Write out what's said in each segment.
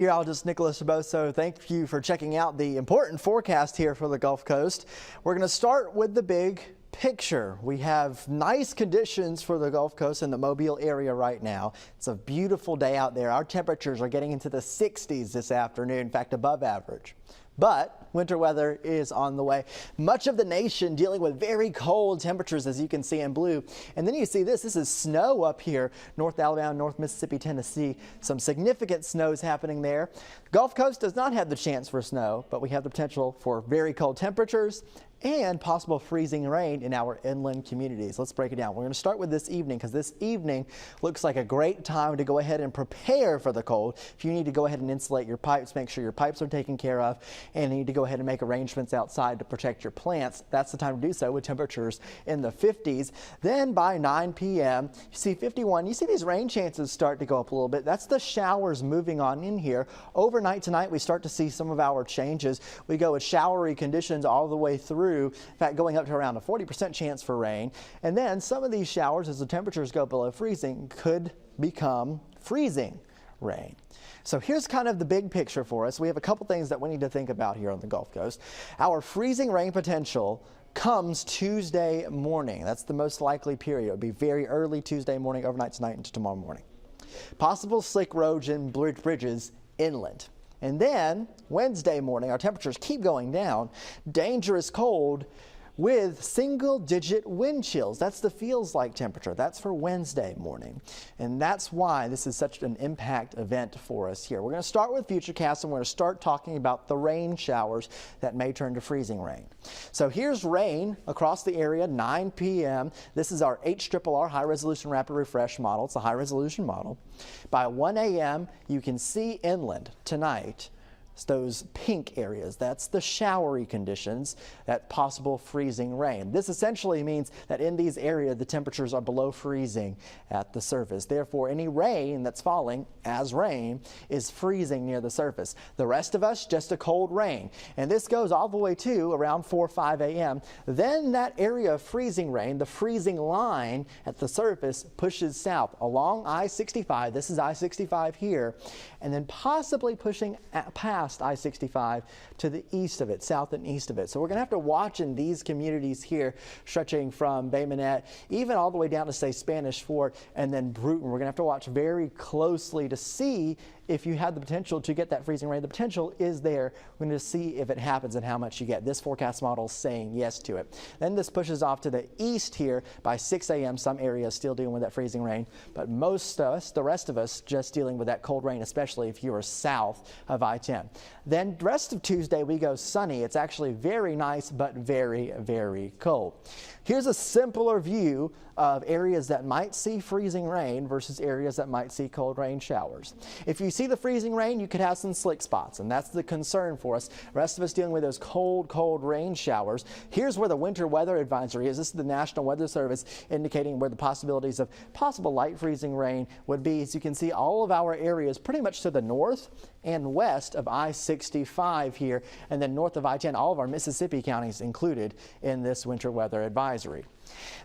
Meteorologist Nicholas Boso, thank you for checking out the important forecast here for the Gulf Coast. We're going to start with the big picture. We have nice conditions for the Gulf Coast and the Mobile area right now. It's a beautiful day out there. Our temperatures are getting into the 60s this afternoon, in fact above average. But winter weather is on the way. Much of the nation dealing with very cold temperatures, as you can see in blue. And then you see this is snow up here, North Alabama, North Mississippi, Tennessee. Some significant snows happening there. Gulf Coast does not have the chance for snow, but we have the potential for very cold temperatures and possible freezing rain in our inland communities. Let's break it down. We're going to start with this evening because this evening looks like a great time to go ahead and prepare for the cold. If you need to go ahead and insulate your pipes, make sure your pipes are taken care of, and you need to go ahead and make arrangements outside to protect your plants. That's the time to do so with temperatures in the 50s. Then by 9 p.m. you see 51. You see these rain chances start to go up a little bit. That's the showers moving on in here. Overnight tonight we start to see some of our changes. We go with showery conditions all the way through. In fact, going up to around a 40% chance for rain. And then some of these showers, as the temperatures go below freezing, could become freezing rain. So here's kind of the big picture for us. We have a couple things that we need to think about here on the Gulf Coast. Our freezing rain potential comes Tuesday morning. That's the most likely period. It would be very early Tuesday morning, overnight tonight into tomorrow morning. Possible slick roads and bridges inland. And then Wednesday morning, our temperatures keep going down. Dangerous cold with single-digit wind chills. That's the feels like temperature. That's for Wednesday morning. And that's why this is such an impact event for us here. We're going to start with Futurecast, and we're going to start talking about the rain showers that may turn to freezing rain. So here's rain across the area, 9 p.m. This is our HRRR high-resolution rapid refresh model. It's a high-resolution model. By 1 a.m., you can see inland tonight those pink areas. That's the showery conditions, that possible freezing rain. This essentially means that in these areas the temperatures are below freezing at the surface. Therefore, any rain that's falling as rain is freezing near the surface. The rest of us, just a cold rain. And this goes all the way to around 4 or 5 a.m. Then that area of freezing rain, the freezing line at the surface, pushes south along I-65. This is I-65 here. And then possibly pushing past I-65 to the east of it, south and east of it. So we're going to have to watch in these communities here, stretching from Bay Minette, even all the way down to, say, Spanish Fort and then Bruton. We're going to have to watch very closely to see if you have the potential to get that freezing rain. The potential is there. We're going to see if it happens and how much you get. This forecast model is saying yes to it. Then this pushes off to the east here by 6 a.m. Some areas still dealing with that freezing rain, but most of us, the rest of us, just dealing with that cold rain, especially if you are south of I-10. Then the rest of Tuesday we go sunny. It's actually very nice, but very, very cold. Here's a simpler view of areas that might see freezing rain versus areas that might see cold rain showers. If you see the freezing rain, you could have some slick spots, and that's the concern for us. The rest of us dealing with those cold rain showers. Here's where the winter weather advisory is. This is the National Weather Service indicating where the possibilities of possible light freezing rain would be. As you can see, all of our areas pretty much to the north and west of I-65 here, and then north of I-10, all of our Mississippi counties included in this winter weather advisory.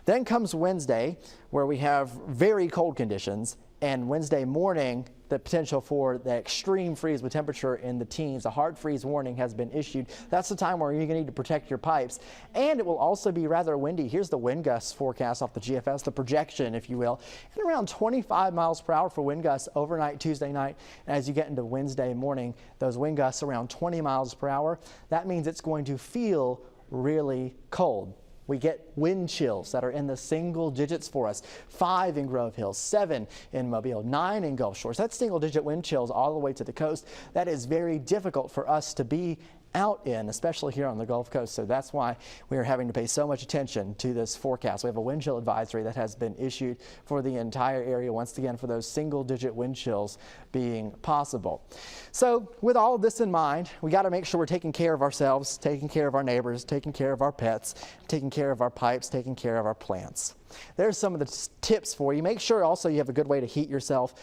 Then comes Wednesday, where we have very cold conditions, and Wednesday morning the potential for the extreme freeze with temperature in the teens. A hard freeze warning has been issued. That's the time where you're going to need to protect your pipes, and it will also be rather windy. Here's the wind gusts forecast off the GFS, the projection, if you will, and around 25 miles per hour for wind gusts overnight Tuesday night. And as you get into Wednesday morning, those wind gusts around 20 miles per hour. That means it's going to feel really cold. We get wind chills that are in the single digits for us. 5 in Grove Hill, 7 in Mobile, 9 in Gulf Shores. That's single digit wind chills all the way to the coast. That is very difficult for us to be out in, especially here on the Gulf Coast. So that's why we are having to pay so much attention to this forecast. We have a wind chill advisory that has been issued for the entire area, once again, for those single digit wind chills being possible. So with all of this in mind, we got to make sure we're taking care of ourselves, taking care of our neighbors, taking care of our pets, taking care of our pipes, taking care of our plants. There's some of the tips for you. Make sure also you have a good way to heat yourself.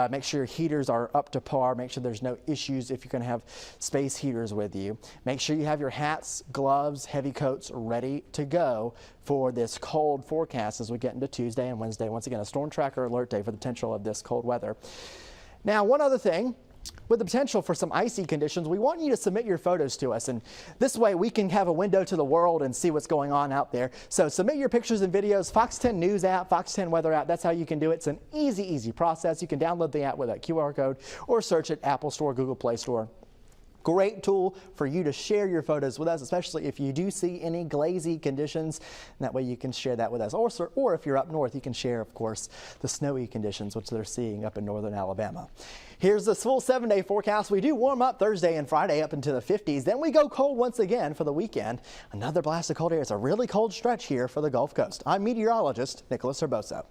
Make sure your heaters are up to par. Make sure there's no issues if you're going to have space heaters with you. Make sure you have your hats, gloves, heavy coats ready to go for this cold forecast as we get into Tuesday and Wednesday. Once again, a storm tracker alert day for the potential of this cold weather. Now, one other thing. With the potential for some icy conditions, we want you to submit your photos to us, and this way we can have a window to the world and see what's going on out there. So submit your pictures and videos. Fox 10 News app, Fox 10 Weather app, that's how you can do it. It's an easy process. You can download the app with a QR code or search it Apple Store, Google Play Store. Great tool for you to share your photos with us, especially if you do see any glazy conditions. And that way you can share that with us. Or if you're up north, you can share, of course, the snowy conditions, which they're seeing up in northern Alabama. Here's this full 7-day forecast. We do warm up Thursday and Friday up into the 50s. Then we go cold once again for the weekend. Another blast of cold air. It's a really cold stretch here for the Gulf Coast. I'm meteorologist Nicholas Herboso.